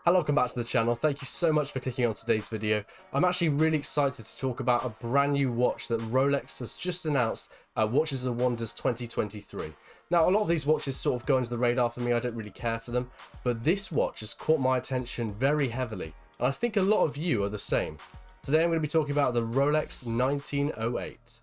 Hello, welcome back to the channel. Thank you so much for clicking on today's video. I'm actually really excited to talk about a brand new watch that Rolex has just announced at Watches and Wonders 2023. Now, a lot of these watches sort of go under the radar for me. I don't really care for them, but this watch has caught my attention very heavily, and I think a lot of you are the same. Today I'm going to be talking about the Rolex 1908.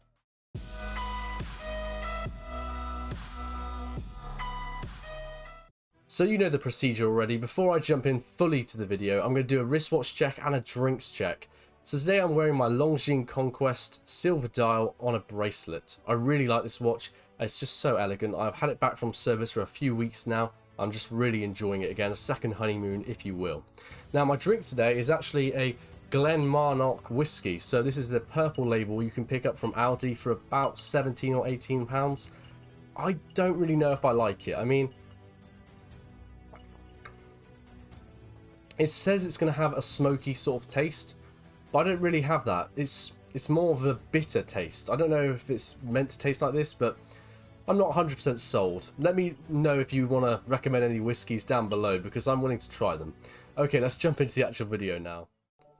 So you know the procedure already. Before I jump in fully to the video, I'm going to do a wristwatch check and a drinks check. So today I'm wearing my Longines Conquest silver dial on a bracelet. I really like this watch. It's just so elegant. I've had it back from service for a few weeks now. I'm just really enjoying it again. A second honeymoon, if you will. Now my drink today is actually a Glenmarnock whiskey. So this is the purple label you can pick up from Aldi for about 17 or 18 pounds. I don't really know if I like it. I mean, it says it's going to have a smoky sort of taste, but I don't really have that. It's more of a bitter taste. I don't know if it's meant to taste like this, but I'm not 100% sold. Let me know if you want to recommend any whiskies down below, because I'm willing to try them. Okay, let's jump into the actual video now.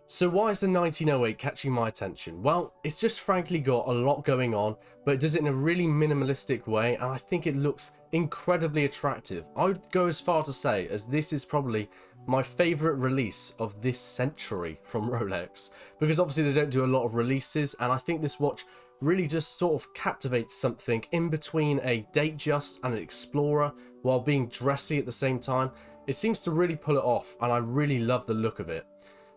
So why is the 1908 catching my attention? Well, it's just frankly got a lot going on, but it does it in a really minimalistic way, and I think it looks incredibly attractive. I would go as far to say as this is probably my favourite release of this century from Rolex, because obviously they don't do a lot of releases, and I think this watch really just sort of captivates something in between a Datejust and an Explorer while being dressy at the same time. It seems to really pull it off, and I really love the look of it.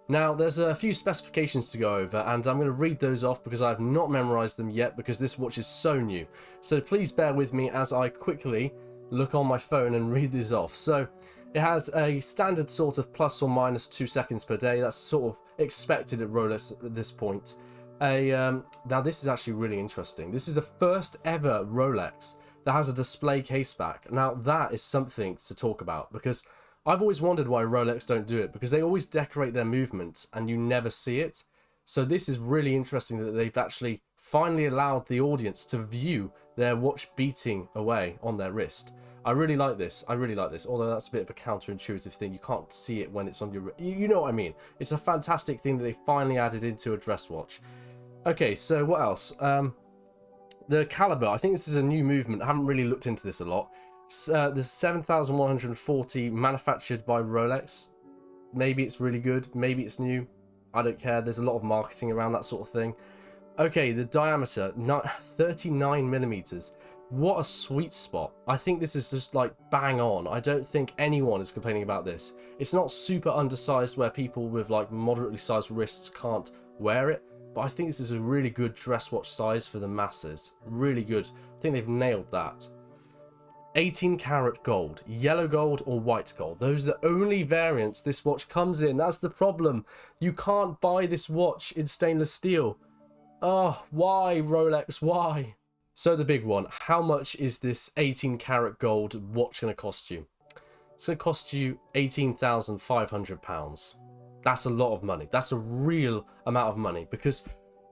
Now, there's a few specifications to go over, and I'm going to read those off because I have not memorized them yet because this watch is so new. So please bear with me as I quickly look on my phone and read these off. So it has a standard sort of plus or minus 2 seconds per day. That's sort of expected at Rolex at this point. Now this is actually really interesting. This is the first ever Rolex that has a display case back. Now that is something to talk about, because I've always wondered why Rolex don't do it, because they always decorate their movement and you never see it. So this is really interesting that they've actually finally allowed the audience to view their watch beating away on their wrist. I really like this. I really like this. Although that's a bit of a counterintuitive thing. You can't see it when it's on your... You know what I mean. It's a fantastic thing that they finally added into a dress watch. Okay, so what else? The caliber. I think this is a new movement. I haven't really looked into this a lot. The 7140 manufactured by Rolex. Maybe it's really good. Maybe it's new. I don't care. There's a lot of marketing around that sort of thing. Okay, the diameter, 39 millimeters. What a sweet spot. I think this is just like bang on. I don't think anyone is complaining about this. It's not super undersized where people with like moderately sized wrists can't wear it, but I think this is a really good dress watch size for the masses. Really good. I think they've nailed that. 18 karat gold, yellow gold or white gold. Those are the only variants this watch comes in. That's the problem. You can't buy this watch in stainless steel. Oh, why Rolex, why? So the big one, how much is this 18 karat gold watch going to cost you? It's going to cost you £18,500. That's a lot of money. That's a real amount of money, because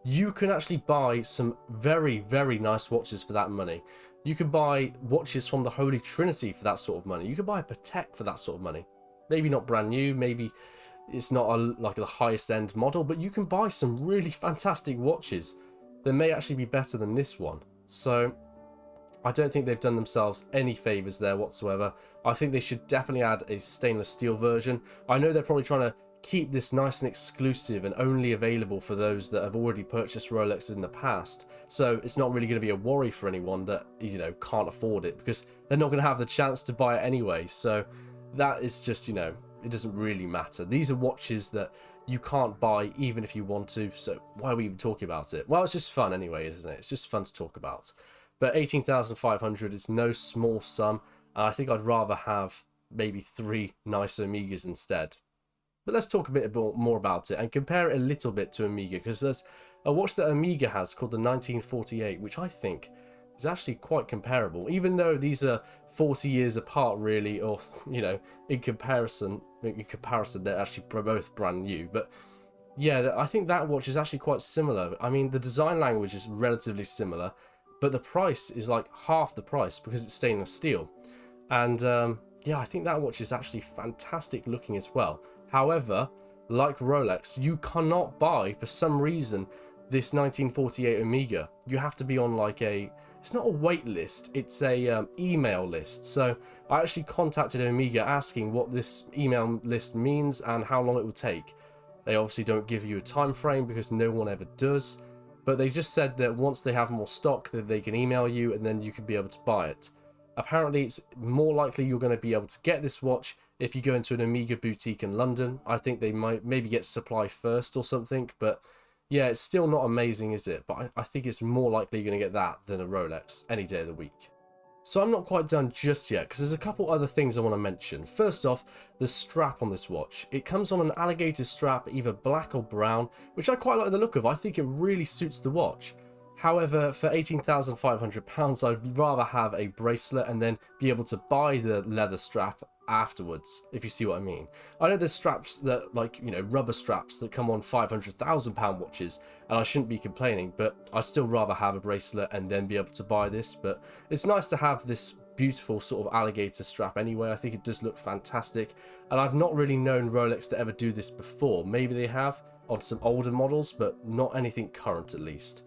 you can actually buy some very, very nice watches for that money. You can buy watches from the Holy Trinity for that sort of money. You can buy a Patek for that sort of money. Maybe not brand new, maybe it's not like the highest end model, but you can buy some really fantastic watches that may actually be better than this one. So I don't think they've done themselves any favours there whatsoever. I think they should definitely add a stainless steel version. I know they're probably trying to keep this nice and exclusive and only available for those that have already purchased Rolex in the past. So it's not really going to be a worry for anyone that, you know, can't afford it, because they're not going to have the chance to buy it anyway. So that is just, you know, it doesn't really matter. These are watches that you can't buy even if you want to, so why are we even talking about it? Well, it's just fun anyway, isn't it? It's just fun to talk about. But 18,500 is no small sum, and I think I'd rather have maybe 3 nice Omegas instead. But let's talk a bit more about it and compare it a little bit to Omega, because there's a watch that Omega has called the 1948, which I think is actually quite comparable, even though these are 40 years apart really, or, you know, in comparison they're actually both brand new. But yeah, I think that watch is actually quite similar. I mean, the design language is relatively similar, but the price is like half the price because it's stainless steel. And yeah, I think that watch is actually fantastic looking as well. However, like Rolex, you cannot buy, for some reason, this 1948 Omega. You have to be on like it's not a wait list, it's a email list. So I actually contacted Omega asking what this email list means and how long it will take. They obviously don't give you a time frame because no one ever does, but they just said that once they have more stock that they can email you and then you can be able to buy it. Apparently it's more likely you're going to be able to get this watch if you go into an Omega boutique in London. I think they might maybe get supply first or something, but yeah, it's still not amazing, is it? But I think it's more likely you're going to get that than a Rolex any day of the week. So I'm not quite done just yet, because there's a couple other things I want to mention. First off, the strap on this watch. It comes on an alligator strap, either black or brown, which I quite like the look of. I think it really suits the watch. However, for £18,500, I'd rather have a bracelet and then be able to buy the leather strap afterwards, if you see what I mean. I know there's straps that, like, you know, rubber straps that come on £500,000 watches, and I shouldn't be complaining, but I'd still rather have a bracelet and then be able to buy this. But it's nice to have this beautiful sort of alligator strap anyway. I think it does look fantastic, and I've not really known Rolex to ever do this before. Maybe they have on some older models, but not anything current at least.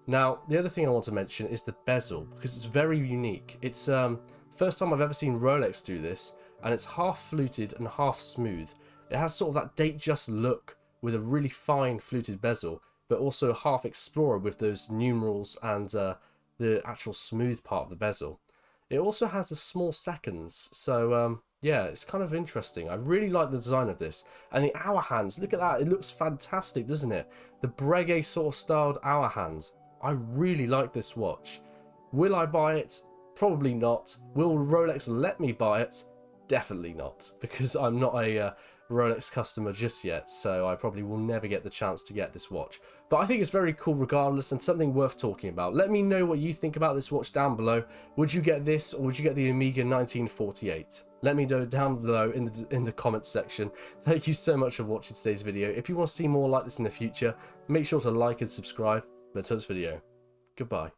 Now, the other thing I want to mention is the bezel, because it's very unique. It's first time I've ever seen Rolex do this, and it's half fluted and half smooth. It has sort of that date-just look with a really fine fluted bezel, but also half explorer with those numerals and the actual smooth part of the bezel. It also has a small seconds, so yeah, it's kind of interesting. I really like the design of this. And the hour hands, look at that, it looks fantastic, doesn't it? The Breguet sort of styled hour hands. I really like this watch. Will I buy it? Probably not. Will Rolex let me buy it? Definitely not, because I'm not a Rolex customer just yet, so I probably will never get the chance to get this watch. But I think it's very cool regardless, and something worth talking about. Let me know what you think about this watch down below. Would you get this, or would you get the Omega 1948? Let me know down below in the comments section. Thank you so much for watching today's video. If you want to see more like this in the future, make sure to like and subscribe. But until this video, goodbye.